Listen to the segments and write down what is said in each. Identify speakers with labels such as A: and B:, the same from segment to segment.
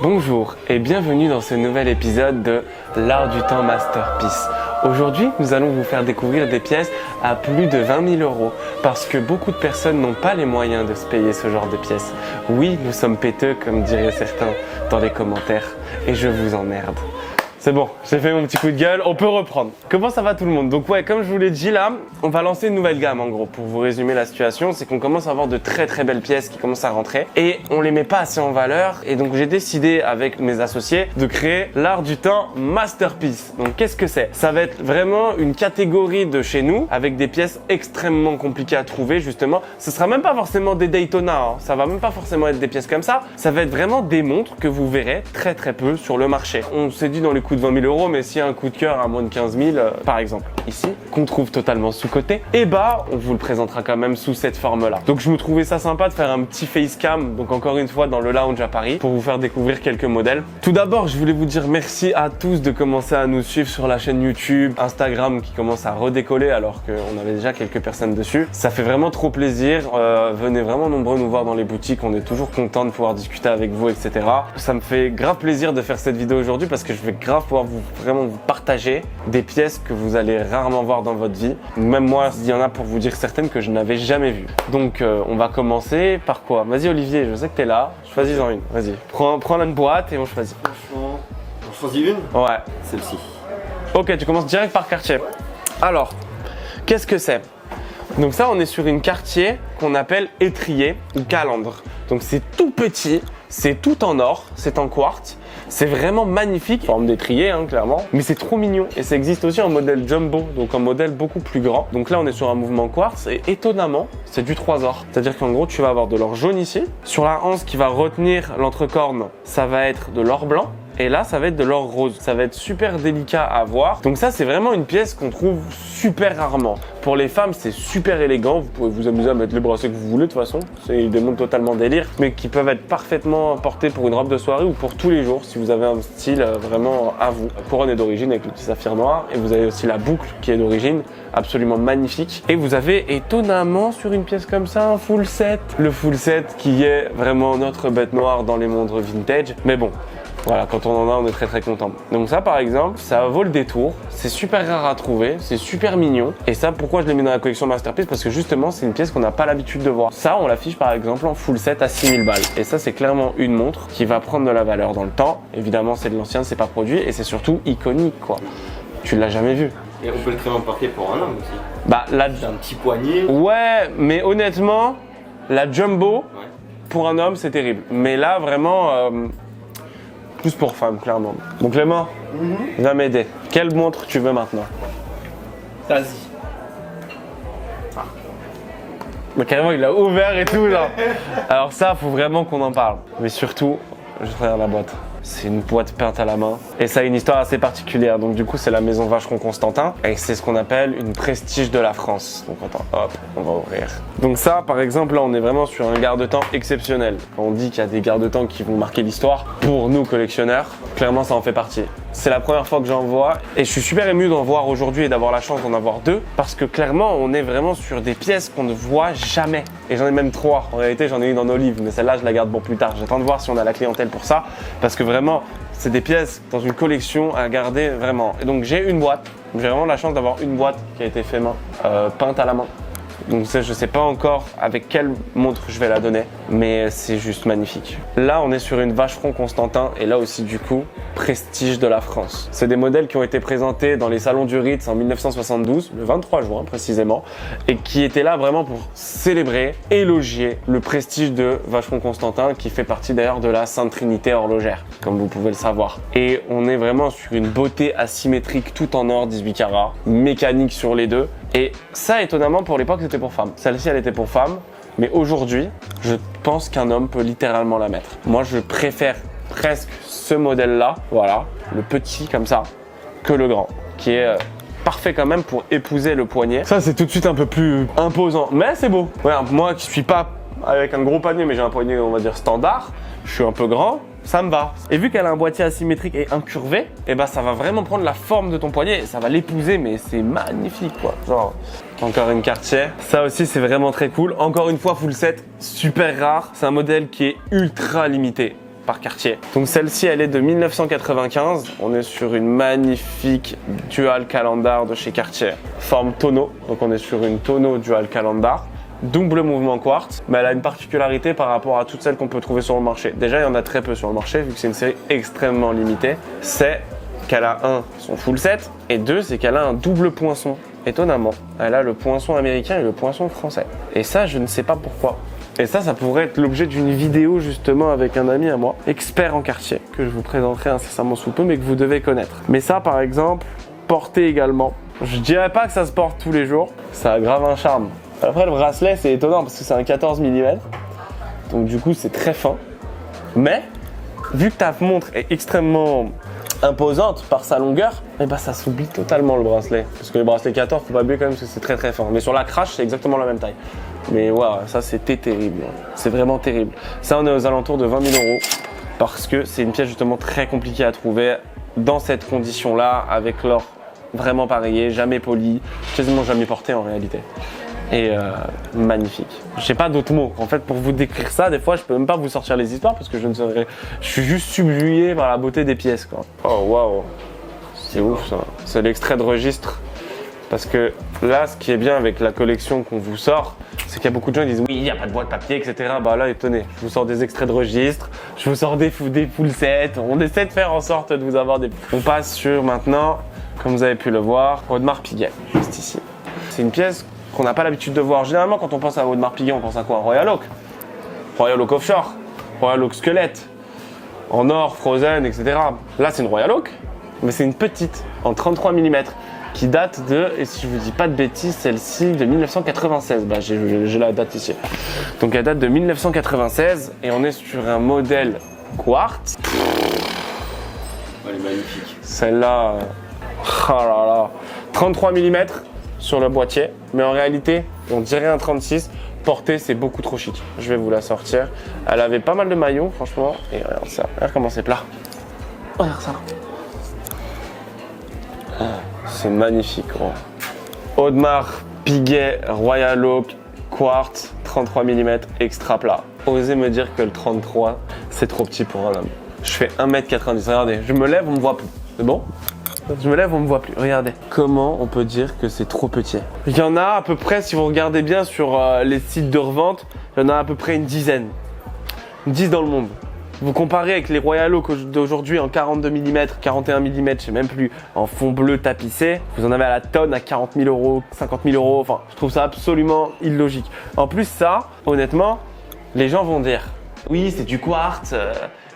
A: Bonjour et bienvenue dans ce nouvel épisode de l'Art du Temps Masterpiece. Aujourd'hui, nous allons vous faire découvrir des pièces à plus de 20 000 euros parce que beaucoup de personnes n'ont pas les moyens de se payer ce genre de pièces. Oui, nous sommes péteux comme diraient certains dans les commentaires et je vous emmerde. C'est bon, j'ai fait mon petit coup de gueule, on peut reprendre. Comment ça va tout le monde? Donc ouais, comme je vous l'ai dit là, on va lancer une nouvelle gamme en gros. Pour vous résumer la situation, c'est qu'on commence à avoir de très belles pièces qui commencent à rentrer et on les met pas assez en valeur. Et donc j'ai décidé avec mes associés de créer l'Art du Temps Masterpiece. Donc qu'est-ce que c'est? Ça va être vraiment une catégorie de chez nous avec des pièces extrêmement compliquées à trouver justement. Ce sera même pas forcément des Daytona, hein. Ça va même pas forcément être des pièces comme ça. Ça va être vraiment des montres que vous verrez très peu sur le marché. On s'est dit dans les coups de 20 000 euros, mais s'il y a un coup de cœur à moins de 15 000, par exemple ici, qu'on trouve totalement sous-coté, et bah on vous le présentera quand même sous cette forme-là. Donc je me trouvais ça sympa de faire un petit facecam, donc encore une fois dans le lounge à Paris, pour vous faire découvrir quelques modèles. Tout d'abord, je voulais vous dire merci à tous de commencer à nous suivre sur la chaîne YouTube, Instagram qui commence à redécoller alors qu'on avait déjà quelques personnes dessus. Ça fait vraiment trop plaisir. Venez vraiment nombreux nous voir dans les boutiques, on est toujours content de pouvoir discuter avec vous, etc. Ça me fait grave plaisir de faire cette vidéo aujourd'hui parce que je vais grave pouvoir vous partager des pièces que vous allez rarement voir dans votre vie. Même moi, il y en a pour vous dire certaines que je n'avais jamais vues. Donc on va commencer par quoi? Vas-y Olivier, je sais que tu es là, choisis-en une, vas-y. Prends une boîte et on choisit.
B: Franchement, on choisit une?
A: Ouais.
B: Celle-ci.
A: Ok, tu commences direct par quartier. Alors, qu'est-ce que c'est? Donc ça, on est sur une quartier qu'on appelle étrier ou calandre. Donc c'est tout petit, c'est tout en or, c'est en quartz. C'est vraiment magnifique, forme d'étrier hein, clairement, mais c'est trop mignon et ça existe aussi en modèle jumbo, donc un modèle beaucoup plus grand. Donc là on est sur un mouvement quartz et étonnamment c'est du 3 or, c'est-à-dire qu'en gros tu vas avoir de l'or jaune ici. Sur la anse qui va retenir l'entrecorne, ça va être de l'or blanc. Et là, ça va être de l'or rose. Ça va être super délicat à voir. Donc ça, c'est vraiment une pièce qu'on trouve super rarement. Pour les femmes, c'est super élégant. Vous pouvez vous amuser à mettre les bracelets que vous voulez de toute façon. C'est des montres totalement délire, mais qui peuvent être parfaitement portées pour une robe de soirée ou pour tous les jours si vous avez un style vraiment à vous. La couronne est d'origine avec le petit saphir noir et vous avez aussi la boucle qui est d'origine, absolument magnifique. Et vous avez étonnamment sur une pièce comme ça un full set. Le full set qui est vraiment notre bête noire dans les montres vintage. Mais bon. Voilà, quand on en a, on est très content. Donc ça, par exemple, ça vaut le détour. C'est super rare à trouver, c'est super mignon. Et ça, pourquoi je l'ai mis dans la collection Masterpiece? Parce que justement, c'est une pièce qu'on n'a pas l'habitude de voir. Ça, on l'affiche par exemple en full set à 6 000 balles. Et ça, c'est clairement une montre qui va prendre de la valeur dans le temps. Évidemment, c'est de l'ancien, c'est pas produit. Et c'est surtout iconique, quoi. Tu l'as jamais vu.
B: Et on peut le très bien porter pour un homme aussi.
A: Bah, la...
B: C'est un petit poignet.
A: Ouais, mais honnêtement, la jumbo, pour un homme, c'est terrible. Mais là, vraiment... plus pour femmes, clairement. Donc Clément, viens m'aider. Quelle montre tu veux maintenant?
B: Vas-y.
A: Mais carrément, il l'a ouvert et tout là. Alors ça, faut vraiment qu'on en parle. Mais surtout, je regarde la boîte. C'est une boîte peinte à la main et ça a une histoire assez particulière. Donc du coup, c'est la maison Vacheron Constantin et c'est ce qu'on appelle une prestige de la France. Donc attends, hop, on va ouvrir. Donc ça, par exemple, là, on est vraiment sur un garde-temps exceptionnel. Quand on dit qu'il y a des garde-temps qui vont marquer l'histoire, pour nous collectionneurs, clairement, ça en fait partie. C'est la première fois que j'en vois et je suis super ému d'en voir aujourd'hui et d'avoir la chance d'en avoir deux parce que clairement, on est vraiment sur des pièces qu'on ne voit jamais. Et j'en ai même 3. En réalité, j'en ai une en olive, mais celle-là, je la garde pour plus tard. J'attends de voir si on a la clientèle pour ça parce que vraiment, c'est des pièces dans une collection à garder vraiment. Et donc, j'ai une boîte. J'ai vraiment la chance d'avoir une boîte qui a été faite main, peinte à la main. Donc je sais pas encore avec quelle montre je vais la donner, mais c'est juste magnifique. Là, on est sur une Vacheron Constantin et là aussi du coup, prestige de la France. C'est des modèles qui ont été présentés dans les salons du Ritz en 1972, le 23 juin précisément, et qui étaient là vraiment pour célébrer, élogier le prestige de Vacheron Constantin qui fait partie d'ailleurs de la Sainte Trinité horlogère, comme vous pouvez le savoir. Et on est vraiment sur une beauté asymétrique tout en or 18 carats, mécanique sur les deux. Et ça, étonnamment, pour l'époque, c'était pour femmes. Celle-ci, elle était pour femmes. Mais aujourd'hui, je pense qu'un homme peut littéralement la mettre. Moi, je préfère presque ce modèle-là, voilà, le petit comme ça, que le grand, qui est parfait quand même pour épouser le poignet. Ça, c'est tout de suite un peu plus imposant, mais c'est beau. Ouais, moi qui suis pas avec un gros panier, mais j'ai un poignet, on va dire, standard, je suis un peu grand, ça me va. Et vu qu'elle a un boîtier asymétrique et incurvé, et bah ça va vraiment prendre la forme de ton poignet et ça va l'épouser, mais c'est magnifique quoi. Genre, encore une Cartier. Ça aussi c'est vraiment très cool. Encore une fois full set, super rare. C'est un modèle qui est ultra limité. par Cartier. Donc celle-ci, elle est de 1995. On est sur une magnifique Dual Calendar de chez Cartier. Forme tonneau, donc on est sur une tonneau Dual Calendar. Double mouvement quartz, mais elle a une particularité par rapport à toutes celles qu'on peut trouver sur le marché. Déjà, il y en a très peu sur le marché, vu que c'est une série extrêmement limitée. C'est qu'elle a son full set, et deux, c'est qu'elle a un double poinçon. Étonnamment, elle a le poinçon américain et le poinçon français. Et ça, je ne sais pas pourquoi. Et ça pourrait être l'objet d'une vidéo justement avec un ami à moi, expert en Cartier, que je vous présenterai incessamment sous peu, mais que vous devez connaître. Mais ça, par exemple, porté également. Je dirais pas que ça se porte tous les jours, ça a grave un charme. Après, le bracelet, c'est étonnant parce que c'est un 14 mm, donc du coup, c'est très fin. Mais, vu que ta montre est extrêmement imposante par sa longueur, et bah ça s'oublie totalement le bracelet. Parce que les bracelets 14, faut pas oublier quand même que c'est très très fin. Mais sur la crash, c'est exactement la même taille. Mais waouh, ça c'était terrible. C'est vraiment terrible. Ça, on est aux alentours de 20 000 € parce que c'est une pièce justement très compliquée à trouver dans cette condition-là, avec l'or vraiment pareillé, jamais poli, quasiment jamais porté en réalité. Et magnifique. Je sais pas d'autres mots. En fait, pour vous décrire ça, des fois, je peux même pas vous sortir les histoires parce que je suis juste subjugué par la beauté des pièces, quoi. Oh waouh, c'est ouf ça. C'est l'extrait de registre. Parce que là, ce qui est bien avec la collection qu'on vous sort, c'est qu'il y a beaucoup de gens qui disent oui, il n'y a pas de boîte papier, etc. Bah là, étonnez, je vous sors des extraits de registre, je vous sors des full sets. On essaie de faire en sorte de vous avoir des. On passe sur maintenant, comme vous avez pu le voir, Audemars Piguet, juste ici. C'est une pièce qu'on n'a pas l'habitude de voir. Généralement, quand on pense à Audemars Piguet, on pense à quoi? Royal Oak. Royal Oak Offshore, Royal Oak Squelette, en or, frozen, etc. Là, c'est une Royal Oak, mais c'est une petite, en 33 mm, qui date de, et si je vous dis pas de bêtises, celle-ci de 1996. Bah, j'ai la date ici. Donc, elle date de 1996, et on est sur un modèle quartz.
B: Elle est magnifique.
A: Celle-là, oh là là, 33 mm. Sur le boîtier, mais en réalité, on dirait un 36. Porté, c'est beaucoup trop chic. Je vais vous la sortir. Elle avait pas mal de maillots, franchement. Et regarde ça. Regarde comment c'est plat. Regarde ça. C'est magnifique, gros. Audemars Piguet Royal Oak Quartz 33 mm extra plat. Osez me dire que le 33, c'est trop petit pour un homme. Je fais 1m90. Regardez, je me lève, on me voit plus. C'est bon? Je me lève, on me voit plus. Regardez. Comment on peut dire que c'est trop petit? Il y en a à peu près, si vous regardez bien sur les sites de revente, il y en a à peu près une dizaine. 10 dans le monde. Vous comparez avec les Royal Oak d'aujourd'hui en 42 mm, 41 mm, je sais même plus, en fond bleu tapissé. Vous en avez à la tonne à 40 000 €, 50 000 €. Enfin, je trouve ça absolument illogique. En plus, ça, honnêtement, les gens vont dire oui, c'est du quartz.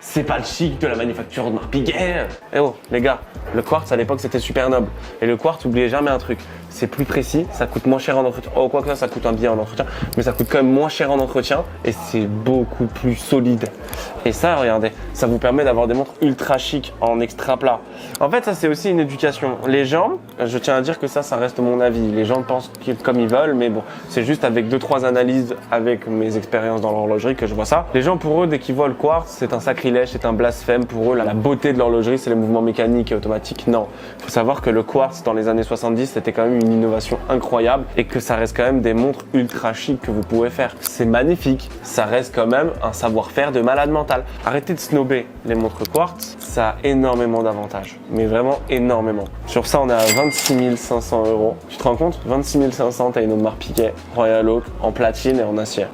A: C'est pas le chic de la manufacture Audemars Piguet. Eh oh, les gars, le quartz à l'époque c'était super noble. Et le quartz, oubliez jamais un truc, c'est plus précis, ça coûte moins cher en entretien. Oh, quoi que ça coûte un billet en entretien, mais ça coûte quand même moins cher en entretien et c'est beaucoup plus solide. Et ça, regardez, ça vous permet d'avoir des montres ultra chic en extra plat. En fait, ça c'est aussi une éducation. Les gens, je tiens à dire que ça reste mon avis. Les gens pensent comme ils veulent, mais bon, c'est juste avec 2-3 analyses avec mes expériences dans l'horlogerie que je vois ça. Les gens, pour eux, dès qu'ils voient le quartz, c'est un sacrilège, c'est un blasphème. Pour eux, la beauté de l'horlogerie, c'est les mouvements mécaniques et automatiques. Non, il faut savoir que le quartz dans les années 70, c'était quand même une innovation incroyable et que ça reste quand même des montres ultra chic que vous pouvez faire. C'est magnifique, ça reste quand même un savoir-faire de malade mental. Arrêtez de snober les montres quartz, ça a énormément d'avantages, mais vraiment énormément. Sur ça, on est à 26 500 €. Tu te rends compte? 26 500, t'as une Audemars Piguet Royal Oak en platine et en acier.